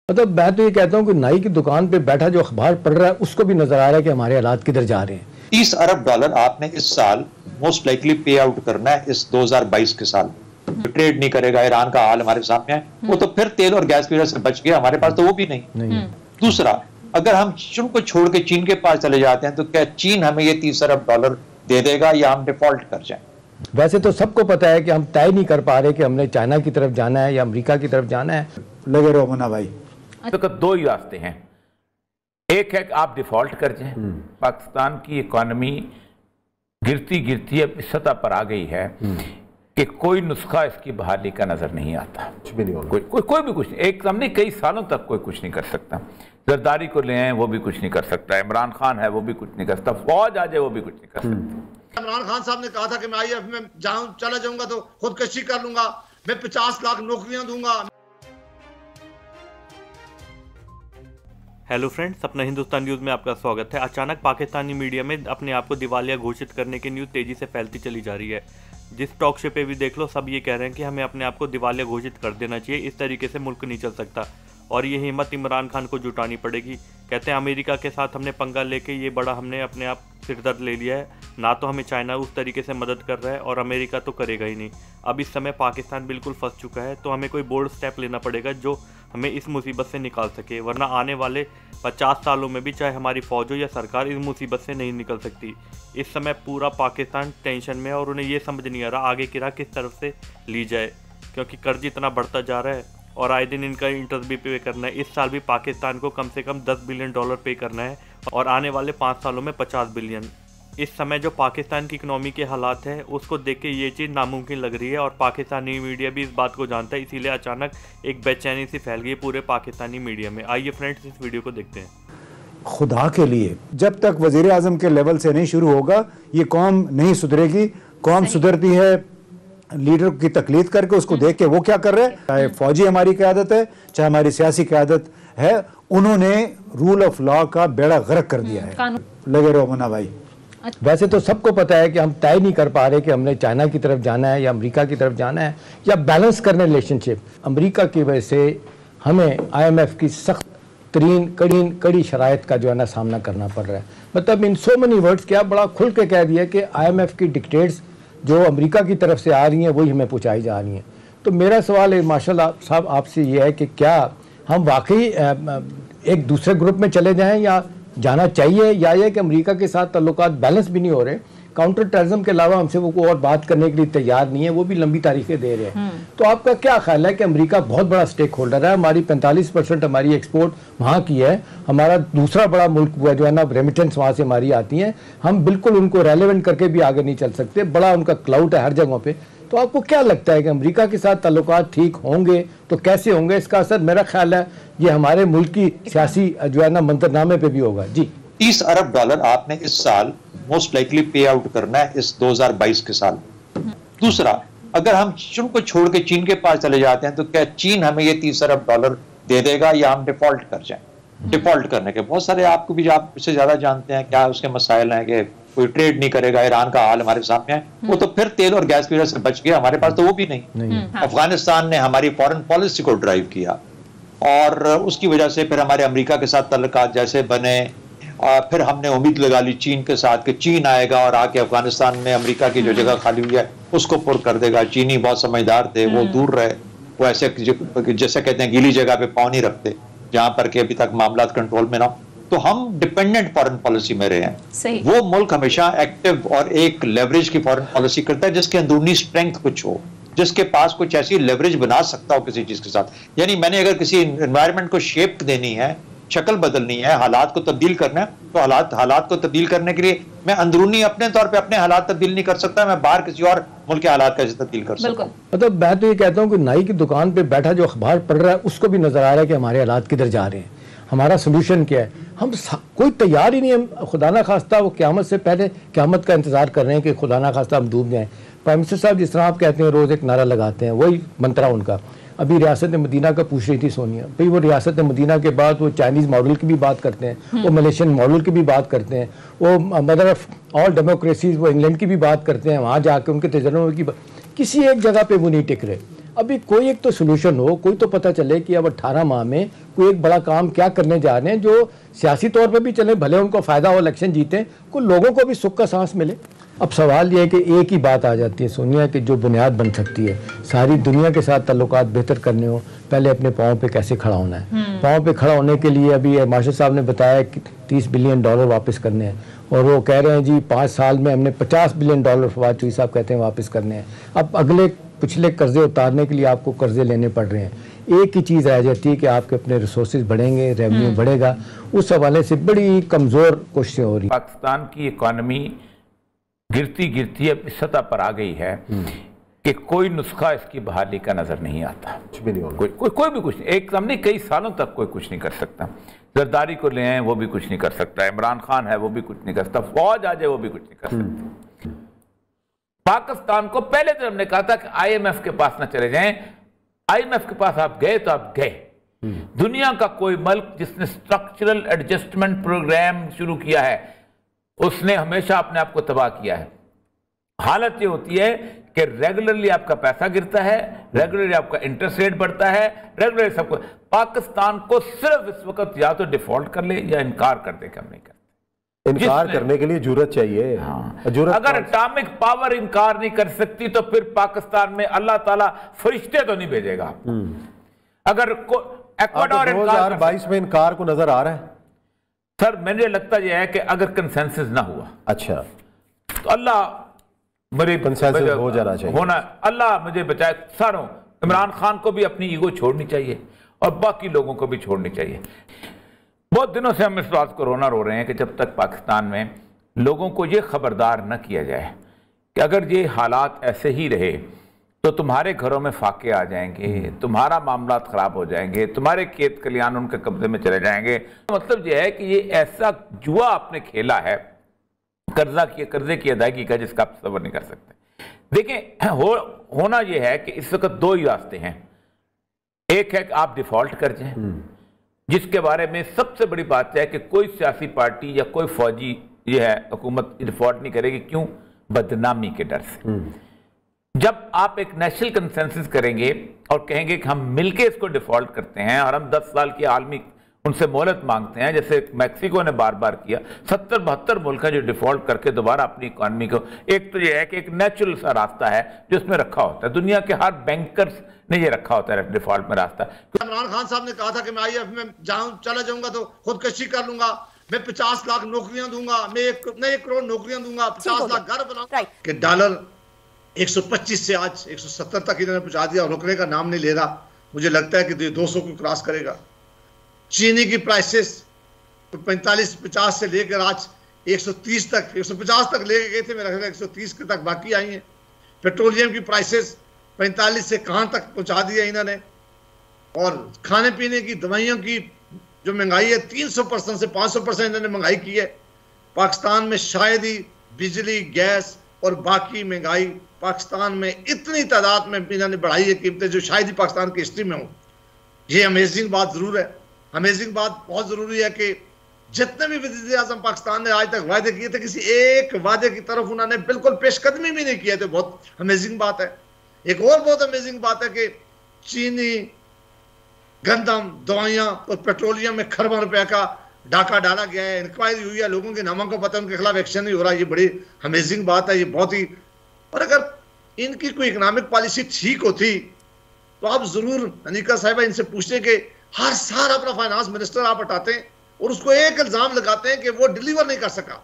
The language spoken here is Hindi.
मतलब मैं तो ये कहता हूँ कि नाई की दुकान पे बैठा जो अखबार पढ़ रहा है उसको भी नजर आ रहा है कि हमारे हालात किधर जा रहे हैं। 30 अरब डॉलर आपने इस साल मोस्ट लाइकली पे आउट करना है इस 2022 के साल। ट्रेड नहीं करेगा, ईरान का हाल हमारे सामने है, वो तो फिर तेल और गैस की वजह से बच गया, हमारे पास तो वो भी नहीं। दूसरा, अगर हम चीन को छोड़ के चीन के पास चले जाते हैं तो क्या चीन हमें ये 30 अरब डॉलर दे देगा या हम डिफॉल्ट कर जाए? वैसे तो सबको पता है कि हम तय नहीं कर पा रहे कि हमने चाइना की तरफ जाना है या अमेरिका की तरफ जाना है। लगे रहो मुन्ना भाई। तो दो ही रास्ते हैं, एक है कि आप डिफॉल्ट कर जाएं। पाकिस्तान की इकॉनमी गिरती गिरती अब इस सतह पर आ गई है कि कोई नुस्खा इसकी बहाली का नजर नहीं आता। कुछ भी नहीं होगा, कोई भी कुछ नहीं। एक सामने कई सालों तक कोई कुछ नहीं कर सकता। जरदारी को ले आए वो भी कुछ नहीं कर सकता, इमरान खान है वो भी कुछ नहीं कर सकता, फौज आ जाए वो भी कुछ नहीं कर सकता। इमरान खान साहब ने कहा था कि मैं IMF में चला जाऊंगा तो खुदकशी कर लूंगा, मैं 50 लाख नौकरियां दूंगा। हेलो फ्रेंड्स, अपना हिंदुस्तान न्यूज़ में आपका स्वागत है। अचानक पाकिस्तानी मीडिया में अपने आप को दिवालिया घोषित करने की न्यूज़ तेज़ी से फैलती चली जा रही है। जिस टॉक शो पे भी देख लो सब ये कह रहे हैं कि हमें अपने आप को दिवालिया घोषित कर देना चाहिए, इस तरीके से मुल्क नहीं चल सकता और ये हिम्मत इमरान खान को जुटानी पड़ेगी। कहते हैं अमेरिका के साथ हमने पंगा लेके ये बड़ा हमने अपने आप सिरदर्द ले लिया है, ना तो हमें चाइना उस तरीके से मदद कर रहा है और अमेरिका तो करेगा ही नहीं। अब इस समय पाकिस्तान बिल्कुल फंस चुका है, तो हमें कोई बोल्ड स्टेप लेना पड़ेगा जो हमें इस मुसीबत से निकाल सके, वरना आने वाले 50 सालों में भी चाहे हमारी फौज हो या सरकार इस मुसीबत से नहीं निकल सकती। इस समय पूरा पाकिस्तान टेंशन में है और उन्हें ये समझ नहीं आ रहा आगे की राह किस तरफ से ली जाए, क्योंकि कर्ज इतना बढ़ता जा रहा है और आए दिन इनका इंटरेस्ट भी पे करना है। इस साल भी पाकिस्तान को कम से कम $10 बिलियन पे करना है और आने वाले 5 सालों में 50 बिलियन। इस समय जो पाकिस्तान की इकनॉमी के हालात हैं उसको देख के ये चीज़ नामुमकिन लग रही है और पाकिस्तानी मीडिया भी इस बात को जानता है, इसीलिए अचानक एक बेचैनी सी फैल गई पूरे पाकिस्तानी मीडिया में। आइए फ्रेंड्स इस वीडियो को देखते हैं। खुदा के लिए जब तक वजीर आजम के लेवल से नहीं शुरू होगा ये कौम नहीं सुधरेगी। कौम सुधरती है लीडर की तकलीद करके, उसको देख के वो क्या कर रहे हैं, चाहे फौजी हमारी क़यादत है चाहे हमारी सियासी क़यादत है, उन्होंने रूल ऑफ लॉ का बेड़ा गर्क कर दिया है। लगे रहो मुन्ना भाई। वैसे तो सबको पता है कि हम तय नहीं कर पा रहे कि हमने चाइना की तरफ जाना है या अमेरिका की तरफ जाना है या बैलेंस करना रिलेशनशिप। अमेरिका की वजह से हमें IMF की सख्त तरीन कड़ी शराइत का जो है ना सामना करना पड़ रहा है। मतलब इन सो मेनी वर्ड्स क्या बड़ा खुल के कह दिया कि IMF की डिक्टेट्स जो अमेरिका की तरफ से आ रही हैं वही हमें पहुँचाई जा रही हैं। तो मेरा सवाल है माशाल्लाह साहब आपसे ये है कि क्या हम वाकई एक दूसरे ग्रुप में चले जाएँ या जाना चाहिए, या ये कि अमेरिका के साथ ताल्लुकात बैलेंस भी नहीं हो रहे, काउंटर टेररिज्म के अलावा हमसे वो और बात करने के लिए तैयार नहीं है, वो भी लंबी तारीखें दे रहे हैं। तो आपका क्या ख्याल है कि अमेरिका बहुत बड़ा स्टेक होल्डर है, हमारी 45% हमारी एक्सपोर्ट वहाँ की है, हमारा दूसरा बड़ा मुल्क हुआ जो है ना रेमिटेंस वहाँ से हमारी आती हैं, हम बिल्कुल उनको रेलेवेंट करके भी आगे नहीं चल सकते, बड़ा उनका क्लाउड है हर जगहों पे। तो आपको क्या लगता है कि अमेरिका के साथ ताल्लुकात ठीक होंगे तो कैसे होंगे? इसका असर मेरा ख्याल है ये हमारे मुल्क की सियासी जो है ना मंजरनामे पे भी होगा। जी 30 अरब डॉलर आपने इस साल मोस्ट लाइकली पे आउट करना है इस 2022 के साल। दूसरा, अगर हम चीन को छोड़ के चीन के पास चले जाते हैं तो क्या चीन हमें ये 30 अरब डॉलर दे देगा या हम डिफॉल्ट कर जाएं? डिफॉल्ट करने के बहुत सारे आपको भी आप इससे ज्यादा जानते हैं क्या उसके मसाइल हैं कि कोई ट्रेड नहीं करेगा, ईरान का हाल हमारे सामने है, वो तो फिर तेल और गैस की वजह से बच गया, हमारे पास तो वो भी नहीं। अफगानिस्तान ने हमारी फॉरेन पॉलिसी को ड्राइव किया और उसकी वजह से फिर हमारे अमेरिका के साथ ताल्लुकात जैसे बने, फिर हमने उम्मीद लगा ली चीन के साथ कि चीन आएगा और आके अफगानिस्तान में अमेरिका की जो जगह खाली हुई है उसको पुर कर देगा। चीनी बहुत समझदार थे, वो दूर रहे, वो ऐसे जैसे कहते हैं गीली जगह पे पाँव नहीं रखते जहां पर के अभी तक मामला कंट्रोल में ना। तो हम डिपेंडेंट फॉरेन पॉलिसी में रहे हैं। वो मुल्क हमेशा एक्टिव और एक लेवरेज की फॉरेन पॉलिसी करता है जिसके अंदरूनी स्ट्रेंथ कुछ हो, जिसके पास कुछ ऐसी लेवरेज बना सकता हो किसी चीज के साथ। यानी मैंने अगर किसी एनवायरनमेंट को शेप देनी है, शक्ल बदलनी है, हालात को तब्दील करना है, तो हालात को तब्दील करने के लिए मैं अंदरूनी अपने तौर पे अपने हालात तब्दील नहीं कर सकता, मैं बाहर किसी और मुल्क के हालात कैसे तब्दील कर सकता हूं? मतलब मैं तो ये कहता हूँ कि नाई की दुकान पे बैठा जो अखबार पढ़ रहा है उसको भी नजर आ रहा है कि हमारे हालात किधर जा रहे हैं, हमारा सोल्यूशन क्या है। हम कोई तैयार ही नहीं है, खुदा ना खास्ता वो क़यामत से पहले क़यामत का इंतजार कर रहे हैं कि खुदा ना खास्ता हम डूब जाएं। प्राइम मिनिस्टर साहब जिस तरह आप कहते हैं रोज़ एक नारा लगाते हैं, वही मंत्रा उनका। अभी रियासत मदीना का पूछ रही थी सोनिया भाई, वो रियासत मदीना के बाद वो चाइनीज़ मॉडल की भी बात करते हैं, वो मलेशियन मॉडल की भी बात करते हैं, वो मदर ऑफ ऑल डेमोक्रेसीज वो इंग्लैंड की भी बात करते हैं, वहाँ जाकर उनके तजर्बों की किसी एक जगह पे वो नहीं टिक रहे। अभी कोई एक तो सोल्यूशन हो, कोई तो पता चले कि अब 18 माह में कोई एक बड़ा काम क्या करने जा रहे हैं जो सियासी तौर पे भी चले, भले उनको फायदा हो, इलेक्शन जीते, को लोगों को भी सुख का सांस मिले। अब सवाल यह है कि एक ही बात आ जाती है सोनिया की जो बुनियाद बन सकती है सारी दुनिया के साथ ताल्लुकात बेहतर करने हो, पहले अपने पाँव पे कैसे खड़ा होना है। पाँव पे खड़ा होने के लिए अभी मार्शल साहब ने बताया कि $30 बिलियन वापस करने हैं, और वो कह रहे हैं जी 5 साल में हमने $50 बिलियन फवाद चौधरी साहब कहते हैं वापस करने हैं। अब अगले पिछले कर्जे उतारने के लिए आपको कर्जे लेने पड़ रहे हैं। एक ही चीज़ आ जाती है कि आपके अपने रिसोर्सेज बढ़ेंगे, रेवेन्यू बढ़ेगा, उस हवाले से बड़ी कमज़ोर कोशिशें हो रही। पाकिस्तान की इकॉनमी गिरती गिरती अब इस सतह पर आ गई है कि कोई नुस्खा इसकी बहाली का नजर नहीं आता। कुछ भी नहीं होगा, कोई भी कुछ नहीं। एक हमने कई सालों तक कोई कुछ नहीं कर सकता। जरदारी को ले आए वो भी कुछ नहीं कर सकता, इमरान खान है वो भी कुछ नहीं कर सकता, फौज आ जाए वो भी कुछ नहीं कर सकता। पाकिस्तान को पहले तो हमने कहा था कि IMF के पास ना चले जाएं। IMF के पास आप गए तो आप गए। दुनिया का कोई मुल्क जिसने स्ट्रक्चरल एडजस्टमेंट प्रोग्राम शुरू किया है उसने हमेशा अपने आप को तबाह किया है। हालत ये होती है कि रेगुलरली आपका पैसा गिरता है, रेगुलरली आपका इंटरेस्ट रेट बढ़ता है, रेगुलरली सबको। पाकिस्तान को सिर्फ इस वक्त या तो डिफॉल्ट कर ले या इनकार कर दे कि हम नहीं करते। इनकार करने के लिए जुर्रत चाहिए। अगर एटॉमिक पावर इनकार नहीं कर सकती तो फिर पाकिस्तान में अल्लाह ताला फरिश्ते तो नहीं भेजेगा। अगर इक्वाडोर 2022 में इनकार को नजर आ रहा है सर, मुझे लगता यह है कि अगर कंसेंसस ना हुआ, अच्छा, तो अल्लाह मेरे कंसेंसस हो जाना चाहिए, होना, अल्लाह मुझे बचाए। सारों इमरान खान को भी अपनी ईगो छोड़नी चाहिए और बाकी लोगों को भी छोड़नी चाहिए। बहुत दिनों से हम इस बात को रो रहे हैं कि जब तक पाकिस्तान में लोगों को ये खबरदार न किया जाए कि अगर ये हालात ऐसे ही रहे तो तुम्हारे घरों में फाके आ जाएंगे, तुम्हारा मामला खराब हो जाएंगे, तुम्हारे खेत खलियान उनके कब्जे में चले जाएंगे। मतलब ये है कि ये ऐसा जुआ आपने खेला है कर्जे की अदायगी का जिसका आप सबर नहीं कर सकते। देखें, होना यह है कि इस वक्त 2 ही रास्ते हैं। एक है कि आप डिफॉल्ट कर जाएं, जिसके बारे में सबसे बड़ी बात है कि कोई सियासी पार्टी या कोई फौजी ये है हुकूमत डिफॉल्ट नहीं करेगी। क्यों? बदनामी के डर से। जब आप एक नेशनल कंसेंसस करेंगे और कहेंगे कि हम मिलके इसको डिफॉल्ट करते हैं और हम 10 साल की आलमी उनसे मोहलत मांगते हैं, जैसे मैक्सिको ने बार बार किया, 70-72 मुल्क हैं जो डिफॉल्ट करके दोबारा अपनी इकॉनमी को, एक तो ये है कि एक नेचुरल सा रास्ता है जो इसमें रखा होता है, दुनिया के हर बैंकर्स ने ये रखा होता है डिफॉल्ट में रास्ता। इमरान खान साहब ने कहा था कि मैं IMF में चला जाऊंगा तो खुदकशी कर लूंगा, मैं 50 लाख नौकरियां दूंगा, मैं 1 करोड़ नौकरियां दूंगा, 50 लाख घर बनाऊंगा। कि डॉलर 125 से आज 170 तक इन्होंने पहुंचा दिया, रुकने का नाम नहीं ले रहा। मुझे लगता है कि 200 को क्रॉस करेगा। चीनी की प्राइसेस 45-50 से लेकर आज 130 तक, 150 तक लेके गए थे, मेरा ख्याल 130 तक बाकी आई हैं। पेट्रोलियम की प्राइसेस 45 से कहां तक पहुंचा दिया इन्होंने। और खाने पीने की, दवाइयों की जो महंगाई है 300% से 500% इन्होंने महंगाई की है। पाकिस्तान में शायद ही बिजली, गैस और बाकी महंगाई पाकिस्तान में इतनी तादाद में इन्होंने बढ़ाई है कीमतें जो शायद ही पाकिस्तान की हिस्ट्री में हो। ये अमेजिंग बात जरूर है। अमेजिंग बात बहुत जरूरी है कि जितने भी वज़ीर आज़म पाकिस्तान ने आज तक वायदे किए थे, किसी एक वादे की तरफ उन्होंने बिल्कुल पेशकदमी भी नहीं किया। तो बहुत अमेजिंग बात है। एक और बहुत अमेजिंग बात है कि चीनी, गंदम, दवाइयां और पेट्रोलियम में खरबों रुपए का डाका डाला गया है। इंक्वायरी हुई है, लोगों के नामों को पता है, उनके खिलाफ एक्शन नहीं हो रहा। ये बड़ी अमेजिंग बात है, ये बहुत ही। और अगर इनकी कोई इकोनॉमिक पॉलिसी ठीक होती तो आप जरूर अनिका साहिबा इनसे पूछते कि हर साल अपना फाइनेंस मिनिस्टर आप हटाते हैं और उसको एक इल्जाम लगाते हैं कि वो डिलीवर नहीं कर सका।